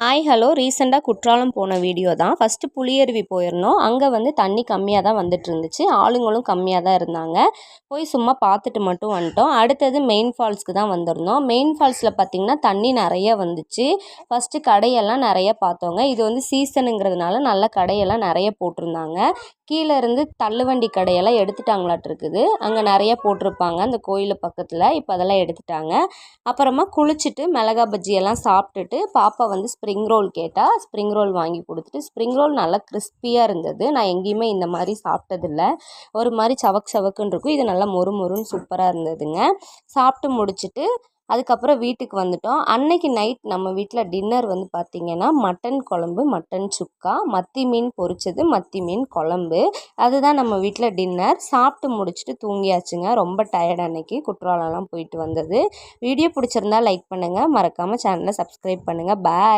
Hi hello ரீசெண்டாக குற்றாலம் போன video தான். ஃபஸ்ட்டு புளியருவி போயிருந்தோம். அங்கே வந்து தண்ணி கம்மியாக தான் வந்துட்டு இருந்துச்சு. ஆளுங்களும் கம்மியாக தான் இருந்தாங்க. போய் சும்மா பார்த்துட்டு மட்டும் வந்துட்டோம். அடுத்தது மெயின் ஃபால்ஸ்க்கு தான் வந்திருந்தோம். மெயின் ஃபால்ஸில் பார்த்திங்கன்னா தண்ணி நிறைய வந்துச்சு. ஃபஸ்ட்டு கடையெல்லாம் நிறைய பார்த்தோங்க. இது வந்து சீசனுங்கிறதுனால நல்ல கடையெல்லாம் நிறைய போட்டிருந்தாங்க. கீழே இருந்து தள்ளுவண்டி கடையெல்லாம் எடுத்துட்டாங்களாட்டிருக்குது. அங்கே நிறைய போட்டிருப்பாங்க அந்த கோயில் பக்கத்தில். இப்போ அதெல்லாம் எடுத்துட்டாங்க. அப்புறமா குளிச்சுட்டு மிளகா பஜ்ஜி எல்லாம் சாப்பிட்டுட்டு பாப்பா வந்து ஸ்ப்ரிங் ரோல் கேட்டால் ஸ்ப்ரிங் ரோல் வாங்கி கொடுத்துட்டு, ஸ்ப்ரிங் ரோல் நல்லா கிறிஸ்பியாக இருந்தது. நான் எங்கேயுமே இந்த மாதிரி சாப்பிட்டதில்ல. ஒரு மாதிரி சவக் சவக்குன்னு இருக்கும். இது நல்லா மொறு மொறுன்னு சூப்பராக இருந்ததுங்க. சாப்பிட்டு முடிச்சுட்டு அதுக்கப்புறம் வீட்டுக்கு வந்துட்டோம். அன்னைக்கு நைட் நம்ம வீட்டில் டின்னர் வந்து பார்த்திங்கன்னா மட்டன் குழம்பு, மட்டன் சுக்கா, மத்தி மீன் பொரிச்சது, மத்தி மீன் குழம்பு. அதுதான் நம்ம வீட்டில் டின்னர். சாப்பிட்டு முடிச்சுட்டு தூங்கியாச்சுங்க. ரொம்ப டயர்ட் அன்னைக்கு குற்றாலம்லாம் போயிட்டு வந்தது. வீடியோ பிடிச்சிருந்தா லைக் பண்ணுங்கள். மறக்காமல் சேனலை சப்ஸ்கிரைப் பண்ணுங்கள். பாய்.